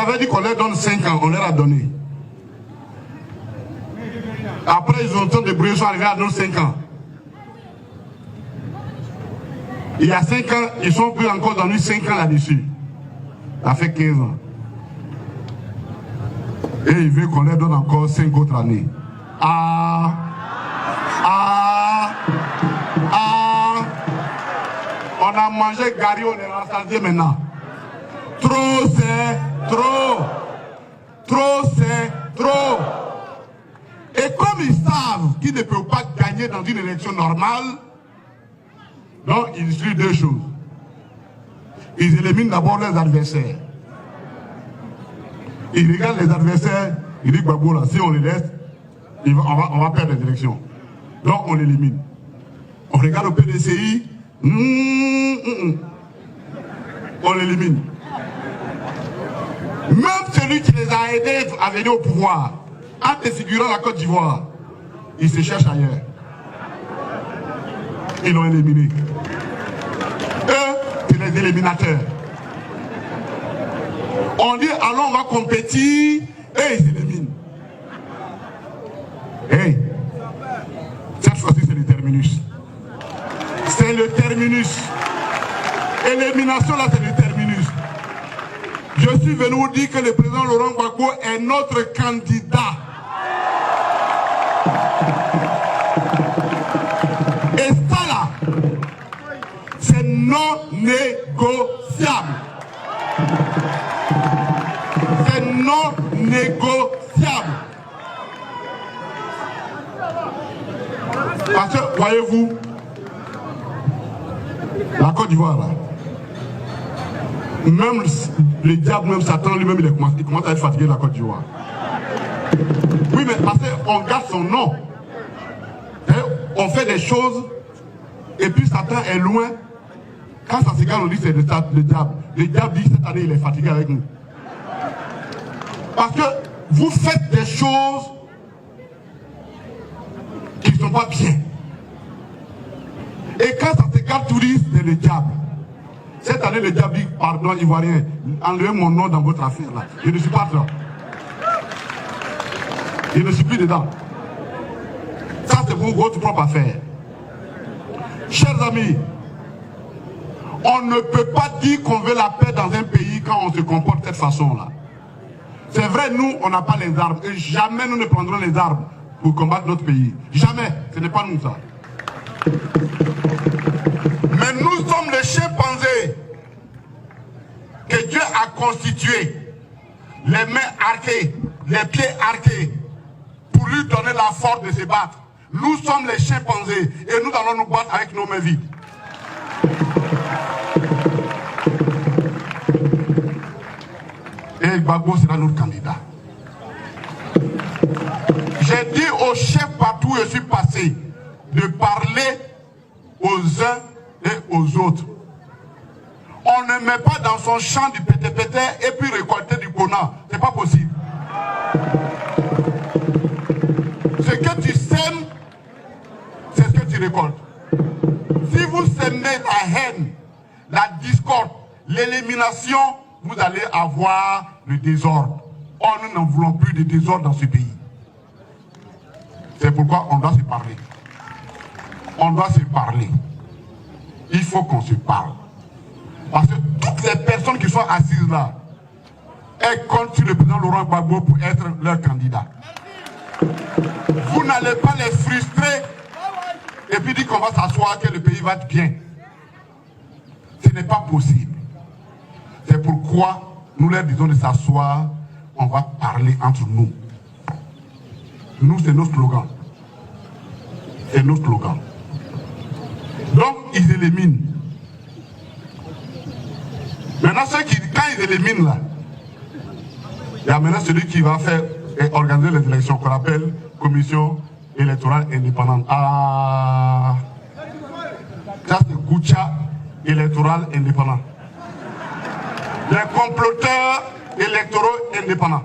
avait dit qu'on leur donne 5 ans, on leur a donné. Après, ils ont de bruit, ils sont arrivés à nos 5 ans. Il y a 5 ans, ils sont plus encore dans nous 5 ans là-dessus. Ça fait 15 ans. Et ils veulent qu'on leur donne encore 5 autres années. On a mangé Gary, on est rassasié maintenant. Trop c'est trop. Trop c'est trop. Et comme ils savent qu'ils ne peuvent pas gagner dans une élection normale, donc ils disent 2 choses. Ils éliminent d'abord leurs adversaires. Ils regardent les adversaires, ils disent Gbagbo là, si on les laisse, on va perdre les élections. Donc on l'élimine. On regarde au PDCI, on l'élimine. Même celui qui les a aidés à venir au pouvoir, en défigurant la Côte d'Ivoire, ils se cherchent ailleurs. Ils l'ont éliminé. Eux, c'est les éliminateurs. On dit, allons, on va compétir, et ils s'éliminent. Hey, cette fois-ci, c'est le terminus. C'est le terminus. Élimination, là, c'est le terminus. Je suis venu vous dire que le président Laurent Gbagbo est notre candidat. Et ça, là, c'est non négociable. C'est non négociable. Parce que, voyez-vous, la Côte d'Ivoire, là, même le diable, même Satan lui-même, il commence à être fatigué de la Côte d'Ivoire. Oui, mais parce qu'on garde son nom. On fait des choses, et puis Satan est loin. Quand ça s'égale, on dit c'est le diable. Le diable dit cette année, il est fatigué avec nous. Parce que vous faites des choses qui ne sont pas bien. Et quand ça s'égale, tout dit, c'est le diable. Cette année, le diable dit, pardon, Ivoirien, enlevez mon nom dans votre affaire là. Je ne suis pas dedans. Je ne suis plus dedans. Ça, c'est pour votre propre affaire. Chers amis, on ne peut pas dire qu'on veut la paix dans un pays quand on se comporte de cette façon-là. C'est vrai, nous, on n'a pas les armes. Et jamais nous ne prendrons les armes pour combattre notre pays. Jamais. Ce n'est pas nous, ça. Mais nous sommes les chimpanzés que Dieu a constitués, les mains arquées, les pieds arqués, pour lui donner la force de se battre. Nous sommes les chimpanzés et nous allons nous battre avec nos mains vides. Et Gbagbo sera notre candidat. J'ai dit aux chefs partout où je suis passé de parler aux uns et aux autres. On ne met pas dans son champ du pété-pété et puis récolter du Kona. C'est pas possible. Ce que tu sèmes, c'est ce que tu récoltes. Si vous semez la haine, la discorde, l'élimination, vous allez avoir le désordre. Oh, nous n'en voulons plus de désordre dans ce pays. C'est pourquoi on doit se parler. On doit se parler. Il faut qu'on se parle. Parce que toutes les personnes qui sont assises là, elles comptent sur le président Laurent Gbagbo pour être leur candidat. Vous n'allez pas les frustrer et puis dire qu'on va s'asseoir, que le pays va être bien. Ce n'est pas possible. C'est pourquoi nous leur disons de s'asseoir, on va parler entre nous. Nous, c'est nos slogans. C'est nos slogans. Donc, ils éliminent. Maintenant, quand ils éliminent là, il y a maintenant celui qui va faire et organiser les élections qu'on appelle commission électorale indépendante. Ah, ça c'est Koucha électoral indépendant. Les comploteurs électoraux indépendants.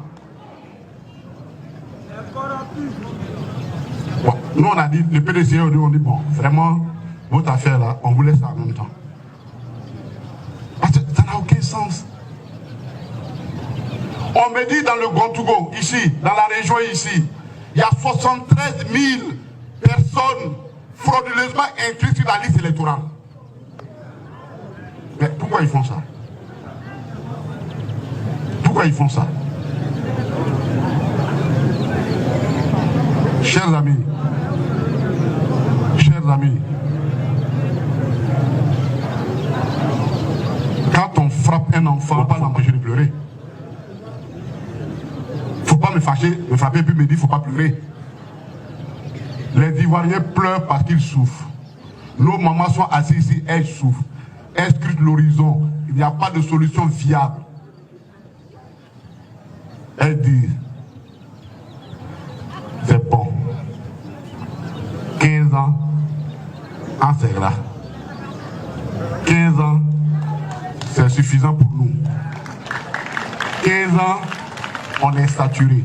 Bon, nous on a dit, le PDC, on dit bon, vraiment, votre affaire là, on vous laisse ça en même temps. Parce que ça n'a aucun sens. On me dit dans le Grand Togo, ici, dans la région ici, il y a 73 000 personnes frauduleusement inscrites sur la liste électorale. Mais pourquoi ils font ça? Pourquoi ils font ça? Chers amis, quand on frappe un enfant, on ne peut pas l'empêcher de pleurer. Il ne faut pas me fâcher, me frapper puis me dire qu'il ne faut pas pleurer. Les Ivoiriens pleurent parce qu'ils souffrent. Nos mamans sont assises ici, elles souffrent. Elles scrutent l'horizon. Il n'y a pas de solution viable. Elles disent, c'est bon. 15 ans, c'est là. 15 ans, c'est suffisant pour nous. 15 ans, on est saturé.